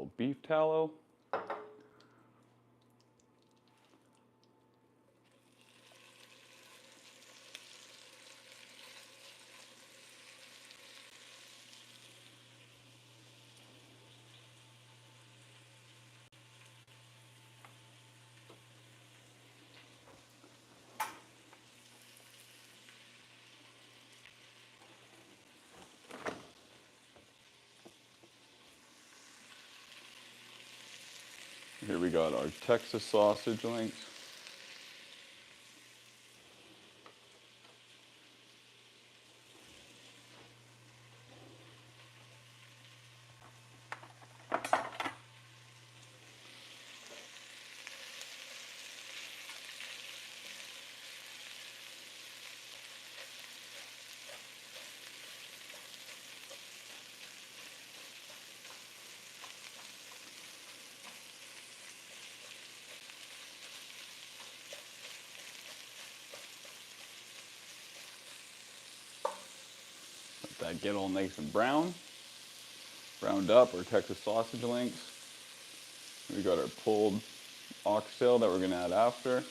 little beef tallow. Here we got our Texas sausage links. Let that get all nice and browned up, our Texas sausage links. We got our pulled oxtail that we're going to add after.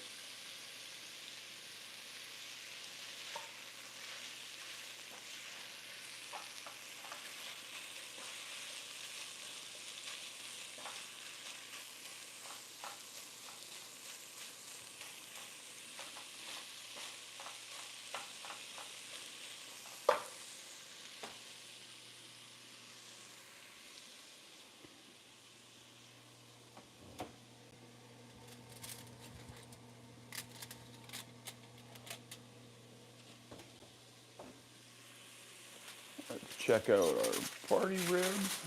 Let's check out our party ribs.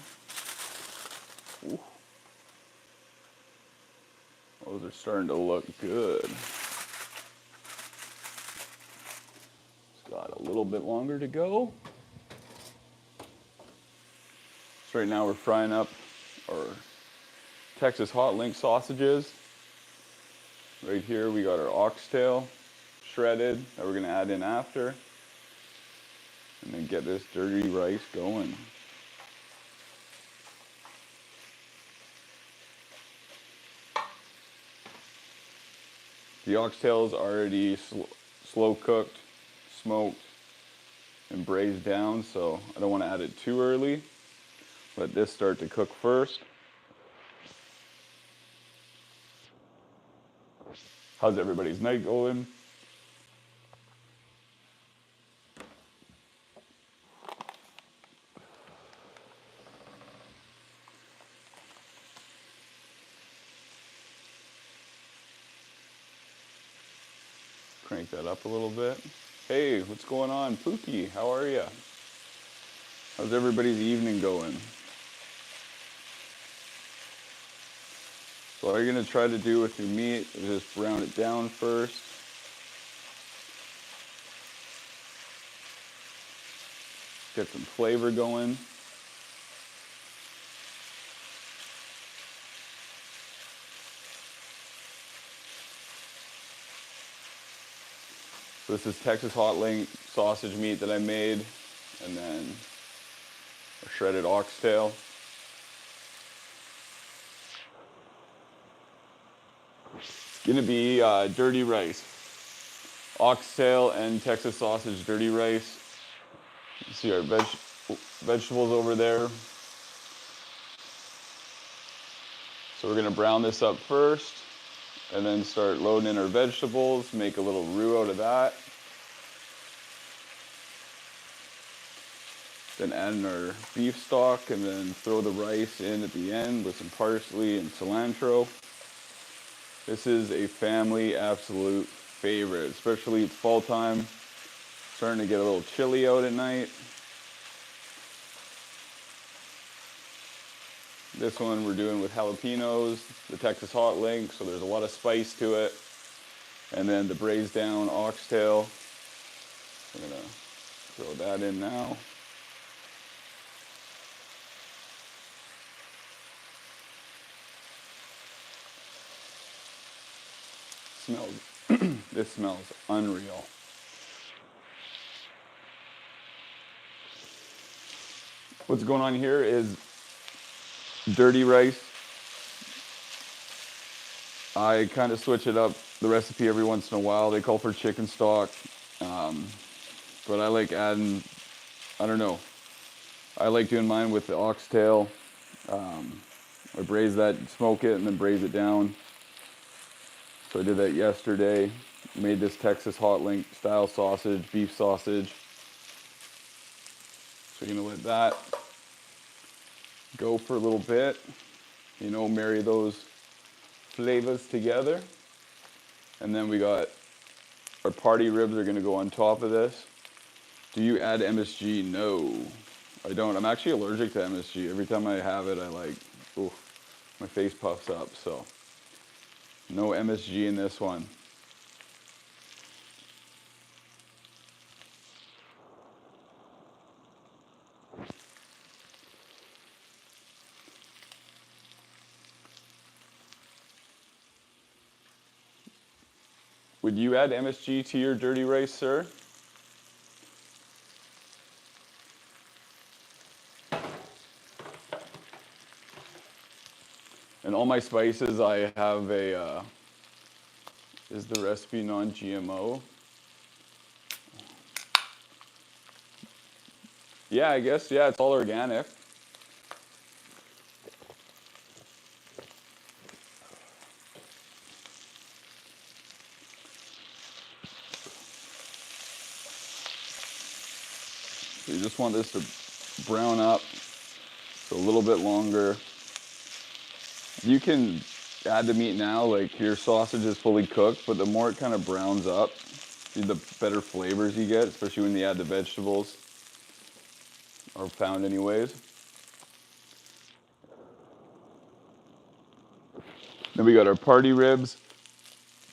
Ooh. Those are starting to look good. It's got a little bit longer to go. So right now we're frying up our Texas hot link sausages. Right here we got our oxtail shredded that we're going to add in after. And then get this dirty rice going. The oxtail is already slow cooked, smoked, and braised down, so I don't want to add it too early. Let this start to cook first. How's everybody's night going? Crank that up a little bit. Hey, what's going on? Pookie, how are ya? How's everybody's evening going? So what you're going to try to do with your meat is just brown it down first. Get some flavor going. This is Texas hot link sausage meat that I made, and then a shredded oxtail. It's gonna be dirty rice. Oxtail and Texas sausage dirty rice. You see our vegetables over there. So we're gonna brown this up first, and then start loading in our vegetables, make a little roux out of that. Then add in our beef stock, and then throw the rice in at the end with some parsley and cilantro. This is a family absolute favorite, especially it's fall time. Starting to get a little chilly out at night. This one we're doing with jalapenos, the Texas hot link, so there's a lot of spice to it. And then the braised down oxtail. We're gonna throw that in now. This smells unreal. What's going on here is dirty rice. I kind of switch it up, the recipe every once in a while. They call for chicken stock, but I like adding, I don't know, I like doing mine with the oxtail. I braise that, smoke it, and then braise it down. So I did that yesterday. Made this Texas hot link style sausage, beef sausage. So you're gonna let that go for a little bit. You know, marry those flavors together. And then we got our party ribs are gonna go on top of this. Do you add MSG? No, I don't. I'm actually allergic to MSG. Every time I have it, I like, ooh, my face puffs up. So no MSG in this one. Would you add MSG to your dirty rice, sir? And all my spices, I have a, is the recipe non-GMO? Yeah, I guess, yeah, it's all organic. So you just want this to brown up so a little bit longer. You can add the meat now, like your sausage is fully cooked, but the more it kind of browns up, the better flavors you get, especially when you add the vegetables, are found anyways. Then we got our party ribs,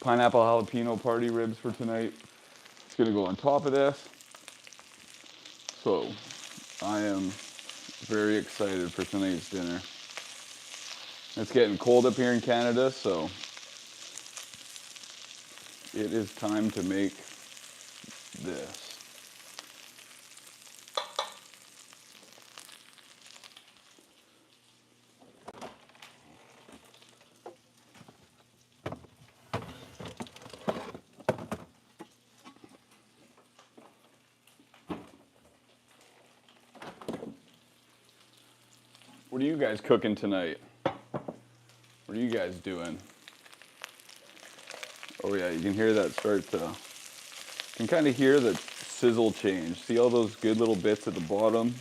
pineapple jalapeno party ribs for tonight. It's gonna go on top of this. So I am very excited for tonight's dinner. It's getting cold up here in Canada, so it is time to make this. What are you guys cooking tonight? What are you guys doing? Oh yeah, you can hear that start to, you can kind of hear the sizzle change. See all those good little bits at the bottom?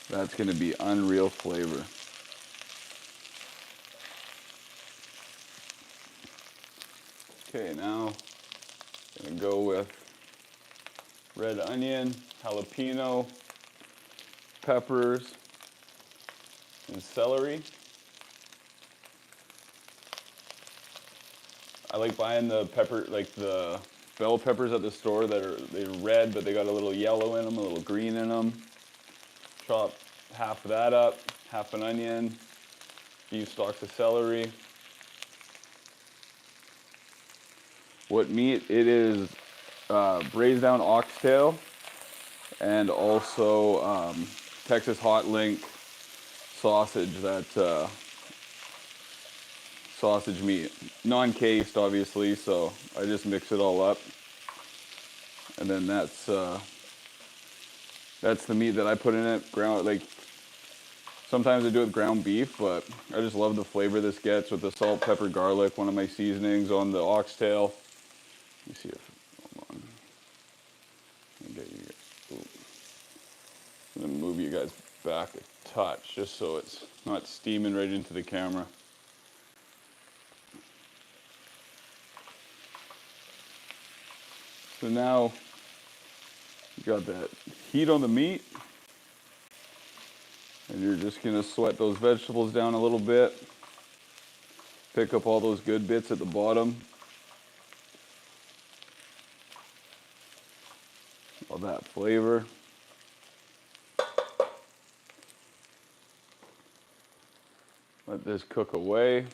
That's gonna be unreal flavor. Okay, now gonna go with red onion, jalapeno, peppers, and celery. I like buying the pepper, like the bell peppers at the store they're red, but they got a little yellow in them, a little green in them. Chop half of that up, half an onion, a few stalks of celery. What meat? It is braised down oxtail and also Texas hot link sausage, that sausage meat. Non-cased, obviously, so I just mix it all up. And then that's the meat that I put in it. Ground, like, sometimes I do it with ground beef, but I just love the flavor this gets with the salt, pepper, garlic, one of my seasonings on the oxtail. Let me see if, hold on. Let me get you guys, ooh. I'm gonna move you guys back a touch just so it's not steaming right into the camera. So now you got that heat on the meat, and you're just gonna sweat those vegetables down a little bit. Pick up all those good bits at the bottom. All that flavor. Let this cook away.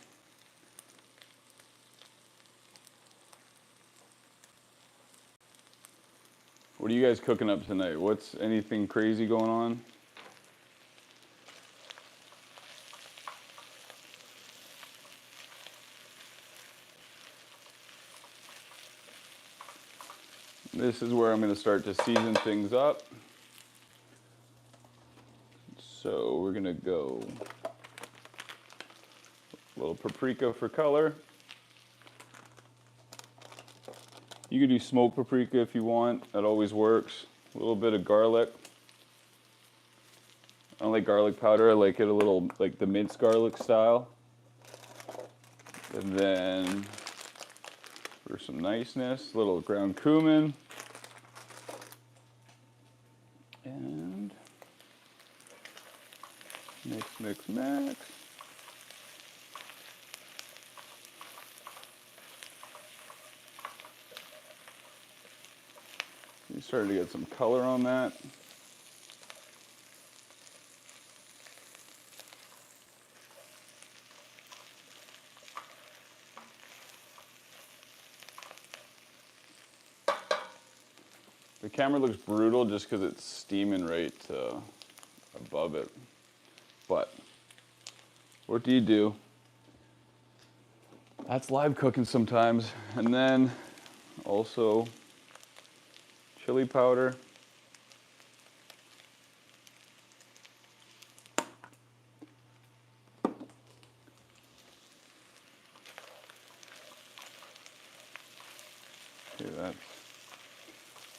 What are you guys cooking up tonight? What's anything crazy going on? This is where I'm going to start to season things up. So we're going to go a little paprika for color. You could do smoked paprika if you want, that always works. A little bit of garlic. I don't like garlic powder, I like it a little like the minced garlic style. And then for some niceness, a little ground cumin. And mix, mix, mix. You started to get some color on that. The camera looks brutal just because it's steaming right above it. But what do? That's live cooking sometimes. And then also chili powder. Okay, that's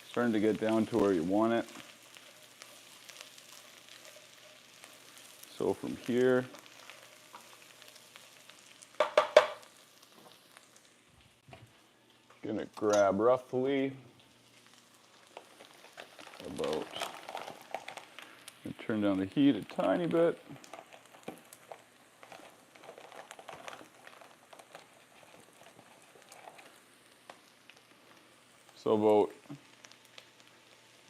starting to get down to where you want it. So from here, gonna grab roughly about, and turn down the heat a tiny bit. So about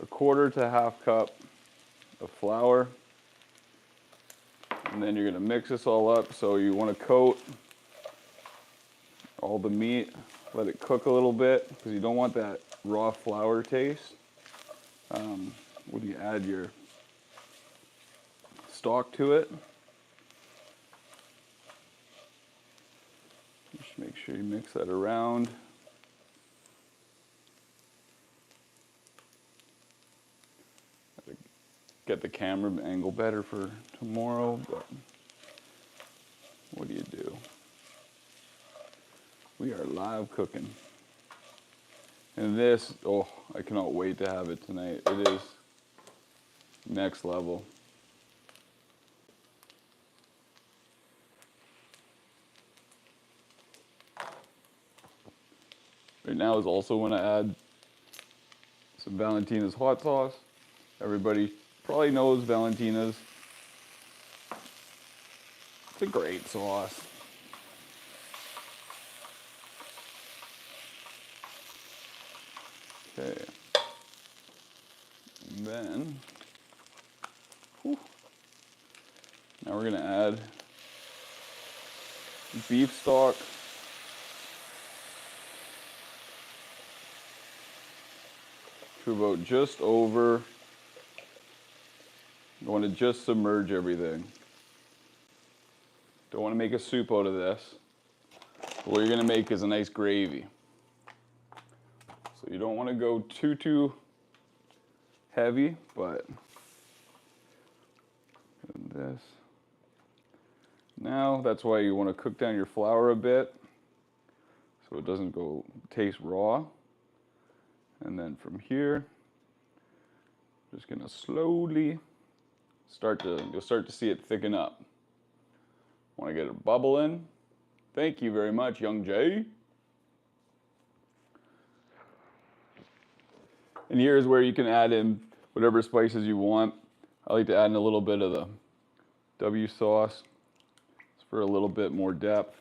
a quarter to half cup of flour. And then you're gonna mix this all up. So you wanna coat all the meat, let it cook a little bit, because you don't want that raw flour taste. When you add your stock to it, just make sure you mix that around. Get the camera angle better for tomorrow, but what do? We are live cooking. And this, oh, I cannot wait to have it tonight. It is next level. Right now is also when I add some Valentina's hot sauce. Everybody probably knows Valentina's. It's a great sauce. Okay. And then, now we're gonna add beef stock. To about just over. You want to just submerge everything. Don't want to make a soup out of this. What you're going to make is a nice gravy. So you don't want to go too heavy, but this. Now that's why you want to cook down your flour a bit so it doesn't go taste raw. And then from here, just gonna slowly you'll start to see it thicken up. Want to get it bubbling? Thank you very much, young Jay. And here's where you can add in whatever spices you want. I like to add in a little bit of the W sauce. It's for a little bit more depth.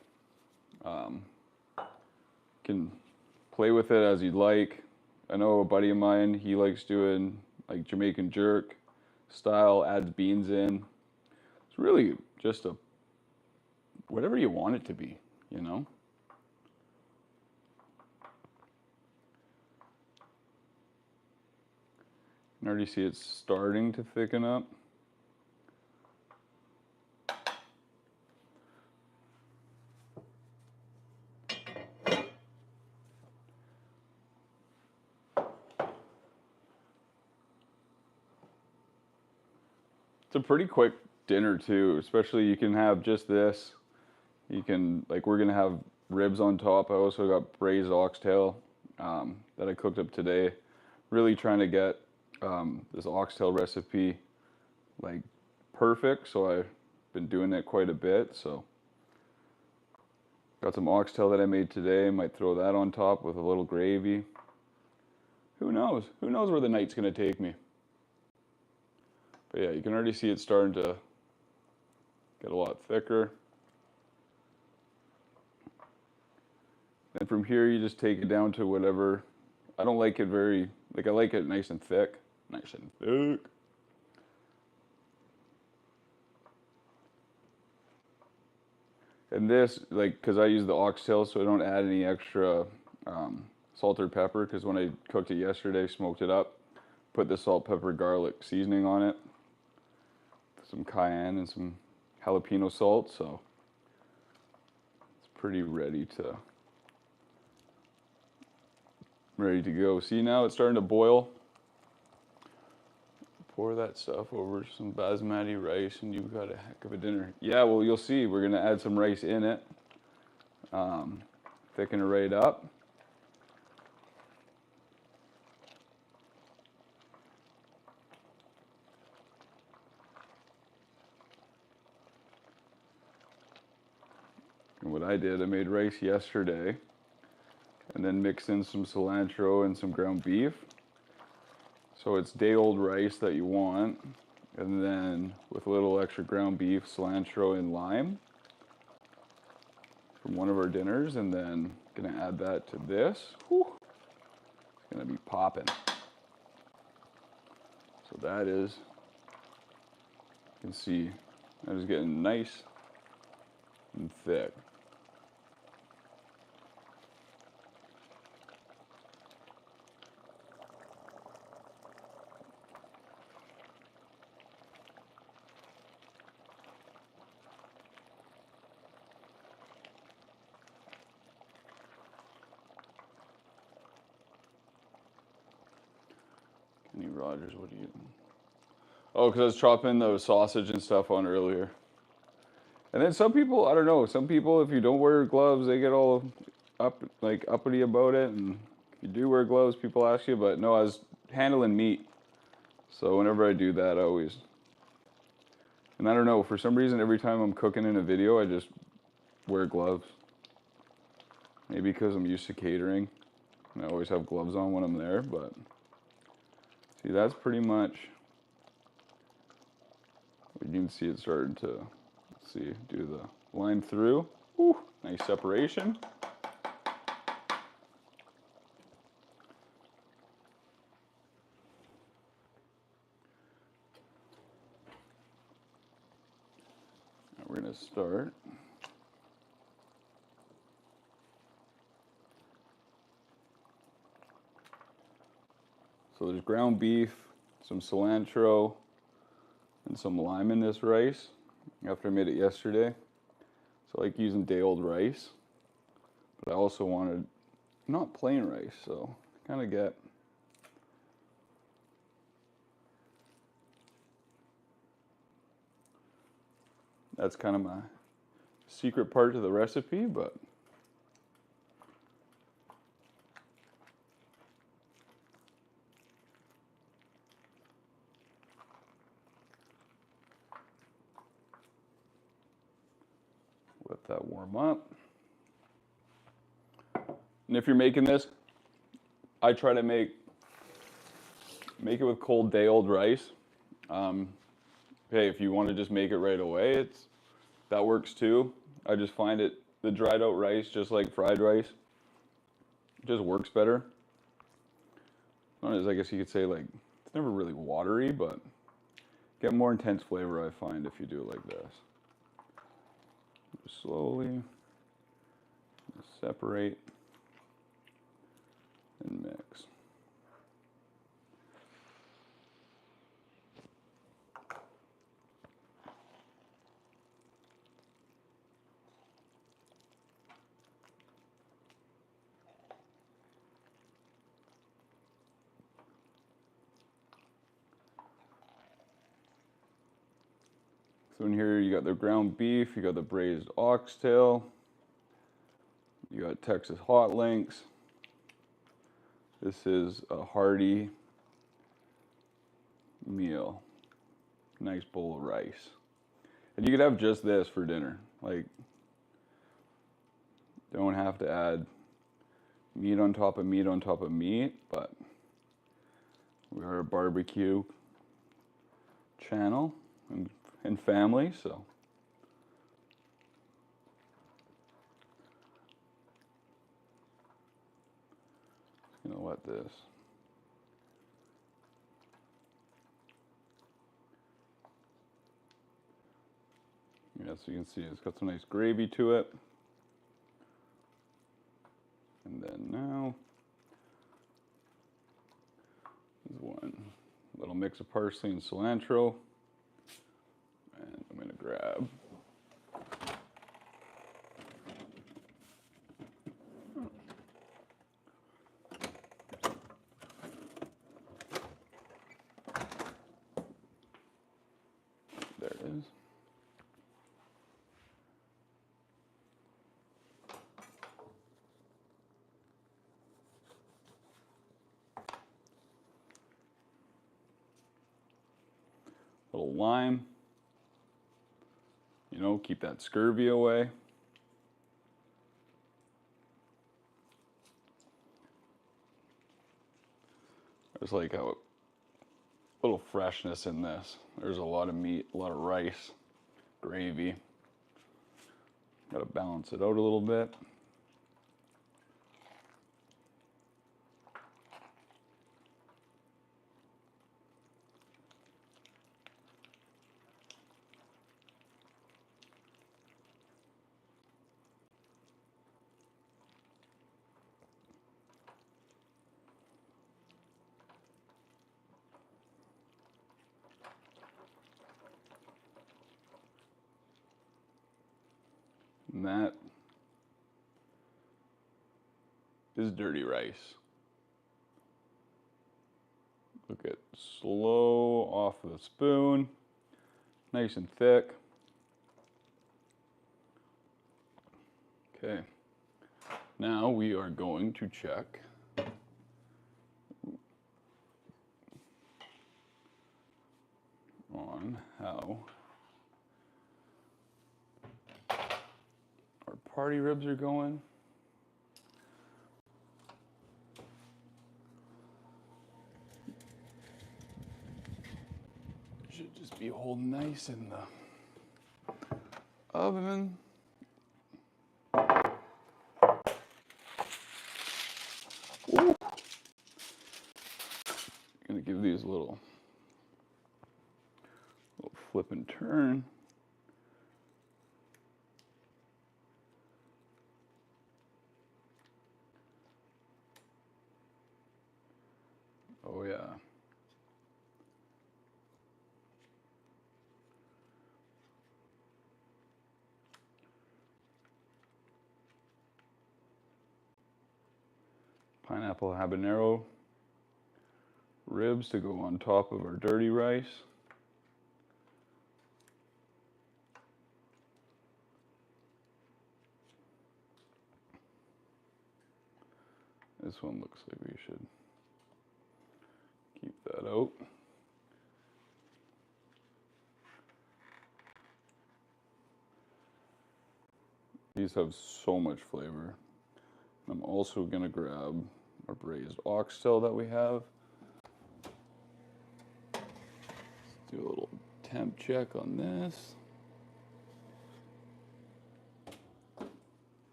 You can play with it as you'd like. I know a buddy of mine, he likes doing like Jamaican jerk style, adds beans in. It's really just whatever you want it to be, you know? You can already see it's starting to thicken up. It's a pretty quick dinner too, especially you can have just this. You can, like, we're gonna have ribs on top. I also got braised oxtail that I cooked up today. Really trying to get this oxtail recipe like perfect, so I've been doing it quite a bit. So got some oxtail that I made today. Might throw that on top with a little gravy. Who knows? Who knows where the night's gonna take me? But yeah, you can already see it starting to get a lot thicker. And from here, you just take it down to whatever. I don't like it very, like, I like it nice and thick. Nice and thick. And this, like, because I use the oxtail, so I don't add any extra salt or pepper, because when I cooked it yesterday, smoked it up, put the salt, pepper, garlic seasoning on it, some cayenne and some jalapeno salt, so it's pretty ready to go. See, now it's starting to boil. Pour that stuff over some basmati rice and you've got a heck of a dinner. Yeah, well, you'll see. We're going to add some rice in it. Thicken it right up. And what I did, I made rice yesterday and then mixed in some cilantro and some ground beef. So it's day-old rice that you want, and then with a little extra ground beef, cilantro, and lime from one of our dinners, and then gonna add that to this. Whew. It's gonna be popping. So that is, you can see, that is getting nice and thick. Kenny Rogers, what are you? Oh, because I was chopping the sausage and stuff on earlier. And then some people, I don't know, some people, if you don't wear gloves, they get all uppity about it. And if you do wear gloves, people ask you, but no, I was handling meat. So whenever I do that, I always, and I don't know, for some reason, every time I'm cooking in a video, I just wear gloves. Maybe because I'm used to catering. And I always have gloves on when I'm there, but see, that's pretty much, you can see it starting to, let's see, do the line through. Whew, nice separation. Now we're gonna start. So there's ground beef, some cilantro, and some lime in this rice after I made it yesterday. So I like using day-old rice, but I also wanted not plain rice, so kind of get that's kind of my secret part to the recipe, but let that warm up. And if you're making this, I try to make it with cold day-old rice. Hey, if you want to just make it right away, that works too. I just find the dried out rice, just like fried rice, just works better. Not as, I guess you could say, like, it's never really watery, but get more intense flavor, I find, if you do it like this. Just slowly separate and mix. So in here you got the ground beef, you got the braised oxtail, you got Texas hot links. This is a hearty meal. Nice bowl of rice. And you could have just this for dinner. Like, don't have to add meat on top of meat on top of meat, but we are a barbecue channel and family, so. Just gonna let this. Yeah, so you can see it's got some nice gravy to it. And then now, there's one little mix of parsley and cilantro. And I'm gonna grab there it is. Little lime. You know, keep that scurvy away. There's like a little freshness in this. There's a lot of meat, a lot of rice, gravy. Gotta balance it out a little bit. And that is dirty rice. Look at slow off the spoon, nice and thick. Okay, now we are going to check on how our party ribs are going. Should just be holding nice in the oven. Ooh. Gonna give these a little flip and turn. Oh yeah. Pineapple habanero ribs to go on top of our dirty rice. This one looks like we should keep that out. These have so much flavor. I'm also gonna grab our braised oxtail that we have. Let's do a little temp check on this.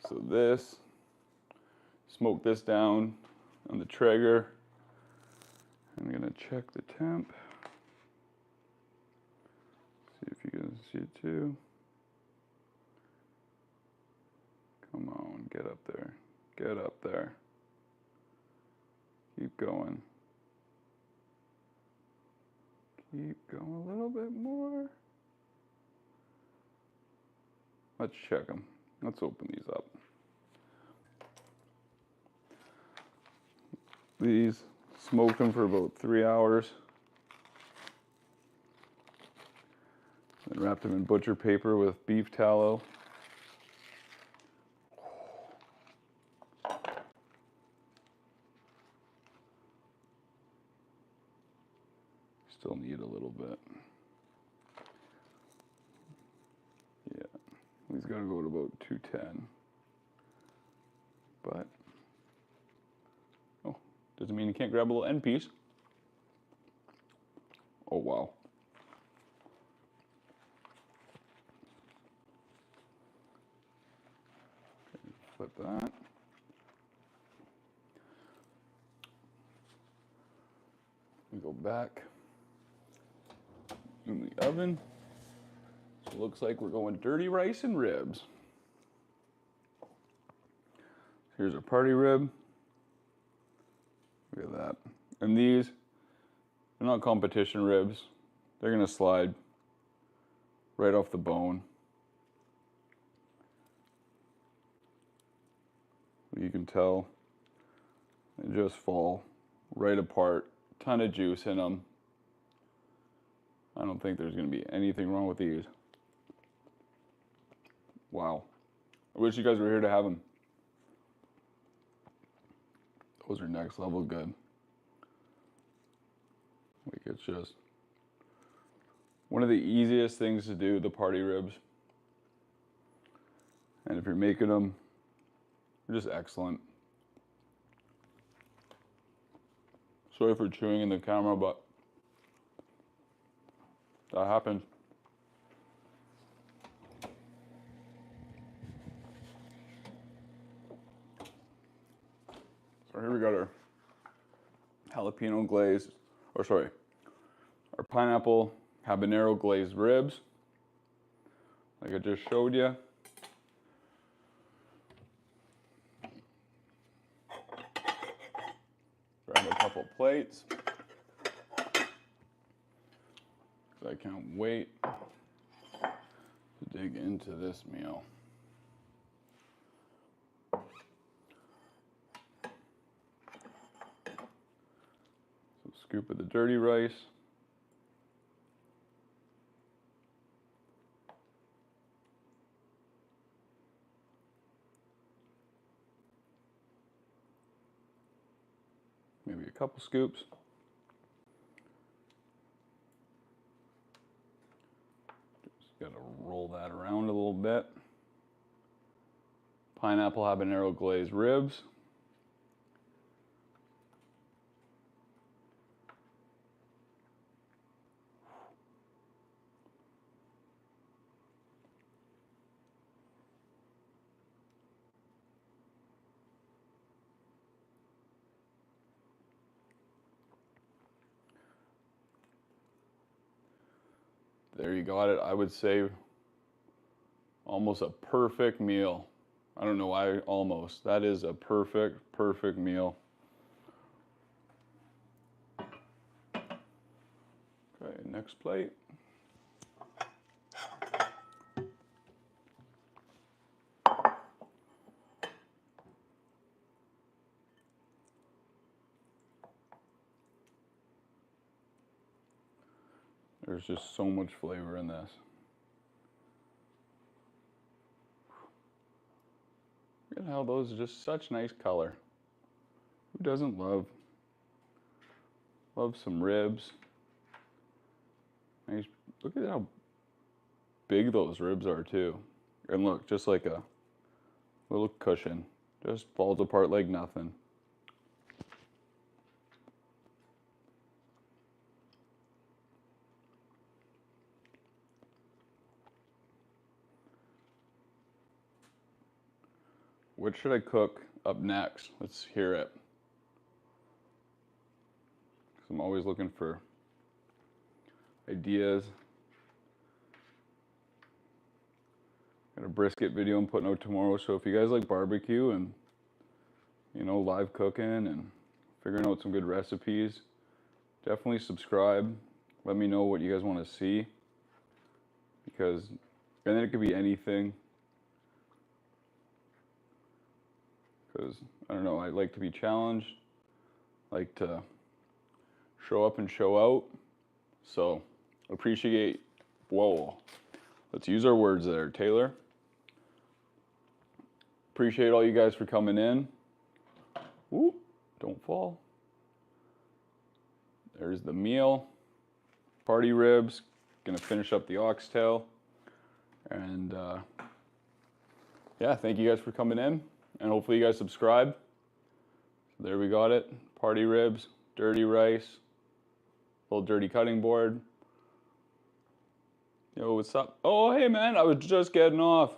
So this, smoke this down on the Traeger. I'm gonna check the temp. See if you can see it too. Come on, get up there. Get up there. Keep going. Keep going a little bit more. Let's check them. Let's open these up. These, smoked them for about 3 hours. Wrapped them in butcher paper with beef tallow. Still need a little bit. Yeah, he's got to go to about 210. But, oh, doesn't mean you can't grab a little end piece. Oh, wow. Okay, flip that. We go back in the oven. So it looks like we're going dirty rice and ribs. Here's our party rib. Look at that. And these, they're not competition ribs. They're gonna slide right off the bone. You can tell they just fall right apart. Ton of juice in them. I don't think there's gonna be anything wrong with these. Wow. I wish you guys were here to have them. Those are next level good. Like, it's just one of the easiest things to do, the party ribs. And if you're making them, they're just excellent. Sorry for chewing in the camera, but that happens. So here we got our jalapeno glazed, or sorry, our pineapple habanero glazed ribs, like I just showed you. Grab a couple plates. I can't wait to dig into this meal. So scoop of the dirty rice. Maybe a couple scoops. Just gotta roll that around a little bit. Pineapple habanero glazed ribs. There you got it. I would say almost a perfect meal. I don't know why almost. That is a perfect, perfect meal. Okay, next plate. There's just so much flavor in this. Look at how those are just such nice color. Who doesn't love some ribs? Nice. Look at how big those ribs are too. And look, just like a little cushion. Just falls apart like nothing. What should I cook up next? Let's hear it. 'Cause I'm always looking for ideas. Got a brisket video I'm putting out tomorrow, so if you guys like barbecue and, you know, live cooking and figuring out some good recipes, definitely subscribe. Let me know what you guys want to see, because, and then it could be anything. Because, I don't know, I like to be challenged, like to show up and show out. So, appreciate, whoa, Let's use our words there, Taylor. Appreciate all you guys for coming in. Ooh, don't fall. There's the meal. Party ribs. Gonna finish up the oxtail. And yeah, thank you guys for coming in. And hopefully you guys subscribe. So there we got it. Party ribs, dirty rice, little dirty cutting board. Yo, what's up? Oh, hey man, I was just getting off.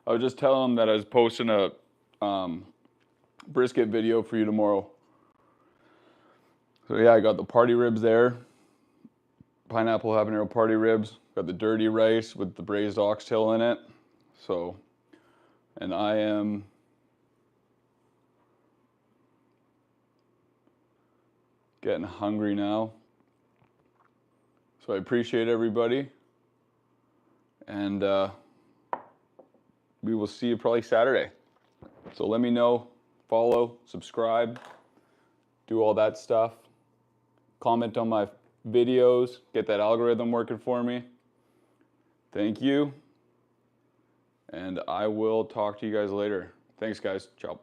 I was just telling them that I was posting a brisket video for you tomorrow. So yeah, I got the party ribs there. Pineapple habanero party ribs. Got the dirty rice with the braised oxtail in it. So, and I am getting hungry now. So I appreciate everybody. And we will see you probably Saturday. So let me know, follow, subscribe, do all that stuff. Comment on my videos, get that algorithm working for me. Thank you. And I will talk to you guys later. Thanks guys, ciao.